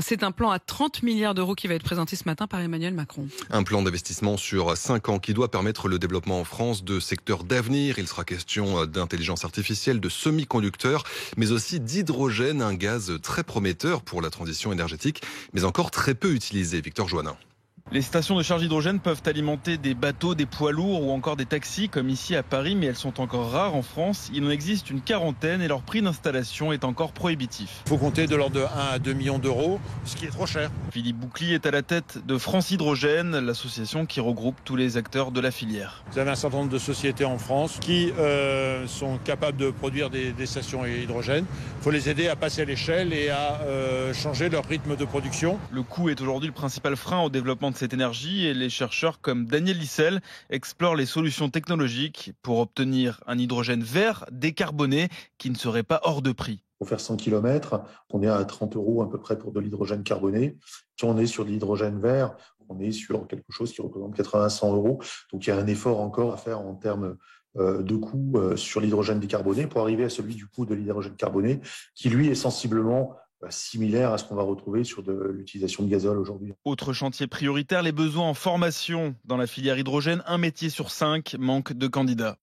C'est un plan à 30 milliards d'euros qui va être présenté ce matin par Emmanuel Macron. Un plan d'investissement sur 5 ans qui doit permettre le développement en France de secteurs d'avenir. Il sera question d'intelligence artificielle, de semi-conducteurs, mais aussi d'hydrogène, un gaz très prometteur pour la transition énergétique, mais encore très peu utilisé. Victor Joannin. Les stations de charge d'hydrogène peuvent alimenter des bateaux, des poids lourds ou encore des taxis comme ici à Paris, mais elles sont encore rares en France. Il en existe une quarantaine et leur prix d'installation est encore prohibitif. Il faut compter de l'ordre de 1 à 2 millions d'euros, ce qui est trop cher. Philippe Boucli est à la tête de France Hydrogène, l'association qui regroupe tous les acteurs de la filière. Vous avez un certain nombre de sociétés en France qui sont capables de produire des stations hydrogène. Il faut les aider à passer à l'échelle et à changer leur rythme de production. Le coût est aujourd'hui le principal frein au développement de cette énergie et les chercheurs comme Daniel Lissel explorent les solutions technologiques pour obtenir un hydrogène vert décarboné qui ne serait pas hors de prix. Pour faire 100 km, on est à 30 € à peu près pour de l'hydrogène carboné. Si on est sur de l'hydrogène vert, on est sur quelque chose qui représente 80-100 €. Donc il y a un effort encore à faire en termes de coût sur l'hydrogène décarboné pour arriver à celui du coût de l'hydrogène carboné qui lui est sensiblement similaire à ce qu'on va retrouver sur de l'utilisation de gazole aujourd'hui. Autre chantier prioritaire, les besoins en formation dans la filière hydrogène. 1 métier sur 5 manque de candidats.